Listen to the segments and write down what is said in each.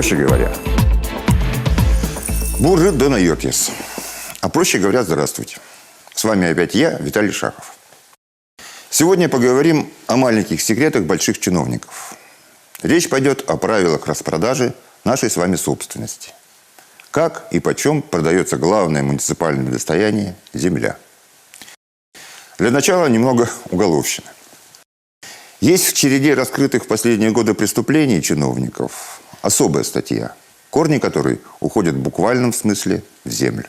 Проще говоря, буржит дона йотис. А проще говоря, здравствуйте. С вами опять я, Виталий Шахов. Сегодня поговорим о маленьких секретах больших чиновников. Речь пойдет о правилах распродажи нашей с вами собственности. Как и почем продается главное муниципальное достояние – земля. Для начала немного уголовщины. Есть в череде раскрытых в последние годы преступлений чиновников особая статья, корни которой уходят в буквальном смысле в землю.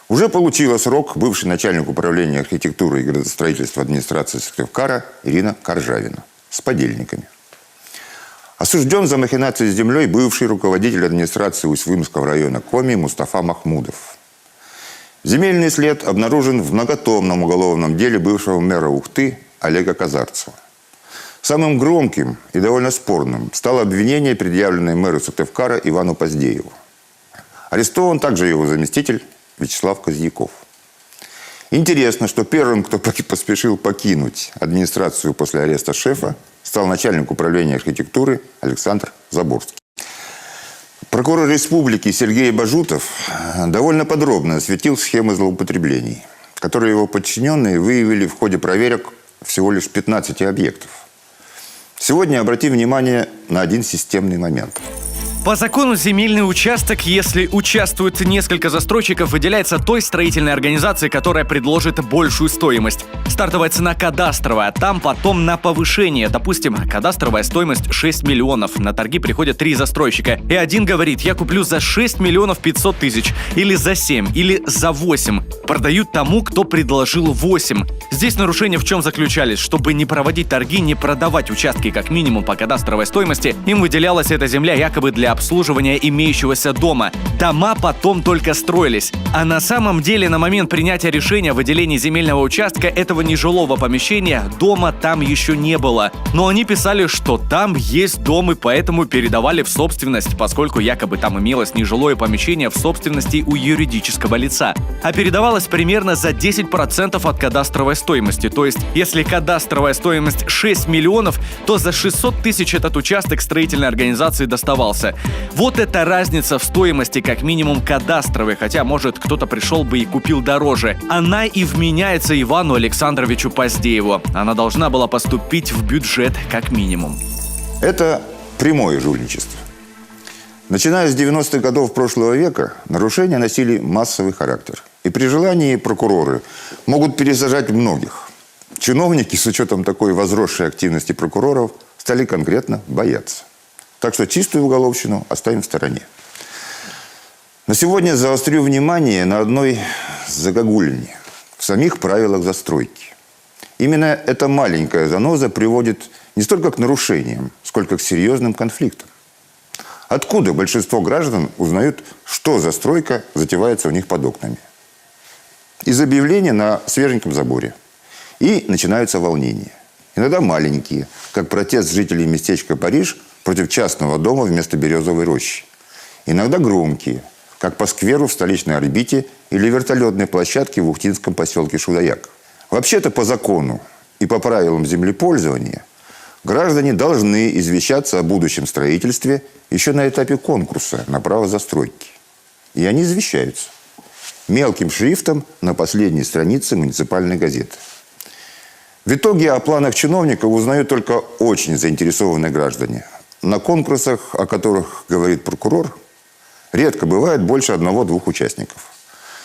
Уже получила срок бывший начальник управления архитектуры и градостроительства администрации Сыктывкара Ирина Коржавина с подельниками. Осужден за махинации с землей бывший руководитель администрации Усть-Вымского района Коми Мустафа Махмудов. Земельный след обнаружен в многотомном уголовном деле бывшего мэра Ухты Олега Казарцева. Самым громким и довольно спорным стало обвинение, предъявленное мэру Сыктывкара Ивану Поздееву. Арестован также его заместитель Вячеслав Козьяков. Интересно, что первым, кто поспешил покинуть администрацию после ареста шефа, стал начальник управления архитектуры Александр Заборский. Прокурор республики Сергей Бажутов довольно подробно осветил схемы злоупотреблений, которые его подчиненные выявили в ходе проверок всего лишь 15 объектов. Сегодня обратим внимание на один системный момент. По закону земельный участок, если участвует несколько застройщиков, выделяется той строительной организации, которая предложит большую стоимость. Стартовая цена кадастровая, а там потом на повышение. Допустим, кадастровая стоимость 6 миллионов. На торги приходят 3 застройщика. И один говорит: я куплю за 6 миллионов 500 тысяч. Или за 7, или за 8. Продают тому, кто предложил 8. Здесь нарушения в чем заключались? Чтобы не проводить торги, не продавать участки как минимум по кадастровой стоимости, им выделялась эта земля якобы для обслуживания имеющегося дома. Дома потом только строились. А на самом деле на момент принятия решения о выделении земельного участка этого нежилого помещения дома там еще не было. Но они писали, что там есть дом, и поэтому передавали в собственность, поскольку якобы там имелось нежилое помещение в собственности у юридического лица. А передавалось примерно за 10% от кадастровой стоимости. То есть, если кадастровая стоимость 6 миллионов, то за 600 тысяч этот участок строительной организации доставался. Вот это разница в стоимости как минимум кадастровой, хотя, может, кто-то пришел бы и купил дороже. Она и вменяется Ивану Александровичу Поздееву. Она должна была поступить в бюджет как минимум. Это прямое жульничество. Начиная с 90-х годов прошлого века нарушения носили массовый характер. И при желании прокуроры могут пересажать многих. Чиновники, с учетом такой возросшей активности прокуроров, стали конкретно бояться. Так что чистую уголовщину оставим в стороне. На сегодня заострю внимание на одной загогулине в самих правилах застройки. Именно эта маленькая заноза приводит не столько к нарушениям, сколько к серьезным конфликтам. Откуда большинство граждан узнают, что застройка затевается у них под окнами? Из объявления на свеженьком заборе. И начинаются волнения. Иногда маленькие, как протест жителей местечка Париж против частного дома вместо березовой рощи. Иногда громкие, как по скверу в столичной орбите или вертолетной площадке в ухтинском поселке Шудаяк. Вообще-то по закону и по правилам землепользования граждане должны извещаться о будущем строительстве еще на этапе конкурса на право застройки. И они извещаются мелким шрифтом на последней странице муниципальной газеты. В итоге о планах чиновников узнают только очень заинтересованные граждане. На конкурсах, о которых говорит прокурор, редко бывает больше 1-2 участников.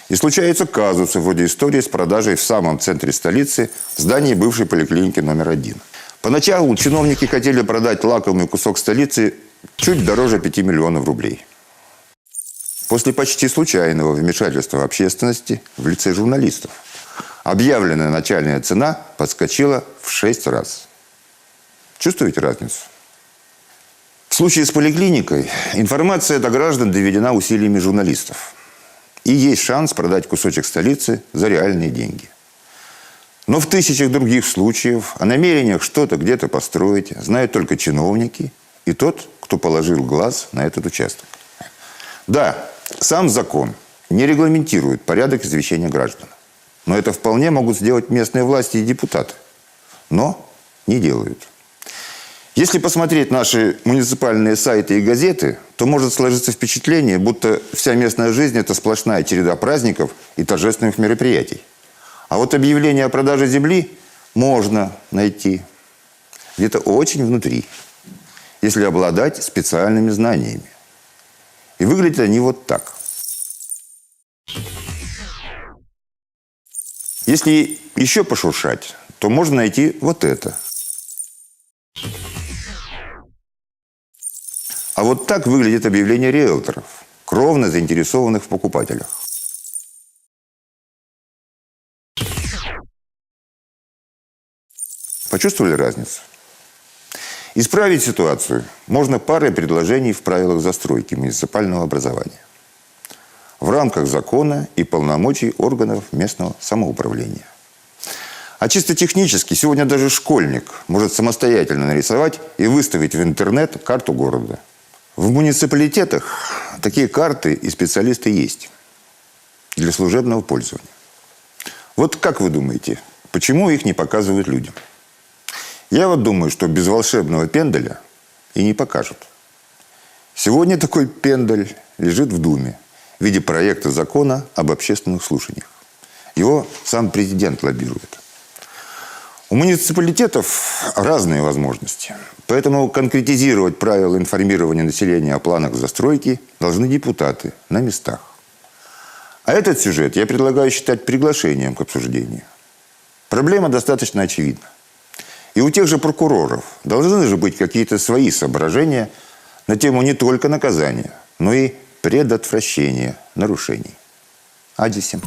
И случаются казусы вроде истории с продажей в самом центре столицы здания бывшей поликлиники номер 1. Поначалу чиновники хотели продать лакомый кусок столицы чуть дороже 5 миллионов рублей. После почти случайного вмешательства общественности в лице журналистов объявленная начальная цена подскочила в 6 раз. Чувствуете разницу? В случае с поликлиникой информация до граждан доведена усилиями журналистов. И есть шанс продать кусочек столицы за реальные деньги. Но в тысячах других случаев о намерениях что-то где-то построить знают только чиновники и тот, кто положил глаз на этот участок. Да, сам закон не регламентирует порядок извещения граждан. Но это вполне могут сделать местные власти и депутаты. Но не делают. Если посмотреть наши муниципальные сайты и газеты, то может сложиться впечатление, будто вся местная жизнь – это сплошная череда праздников и торжественных мероприятий. А вот объявление о продаже земли можно найти где-то очень внутри, если обладать специальными знаниями. И выглядят они вот так. Если еще пошуршать, то можно найти вот это. А вот так выглядит объявление риэлторов, кровно заинтересованных в покупателях. Почувствовали разницу? Исправить ситуацию можно парой предложений в правилах застройки муниципального образования в рамках закона и полномочий органов местного самоуправления. А чисто технически сегодня даже школьник может самостоятельно нарисовать и выставить в интернет карту города. В муниципалитетах такие карты и специалисты есть для служебного пользования. Вот как вы думаете, почему их не показывают людям? Я вот думаю, что без волшебного пендаля и не покажут. Сегодня такой пендаль лежит в Думе в виде проекта закона об общественных слушаниях. Его сам президент лоббирует. У муниципалитетов разные возможности. Поэтому конкретизировать правила информирования населения о планах застройки должны депутаты на местах. А этот сюжет я предлагаю считать приглашением к обсуждению. Проблема достаточно очевидна. И у тех же прокуроров должны же быть какие-то свои соображения на тему не только наказания, но и предотвращения нарушений. Адисим.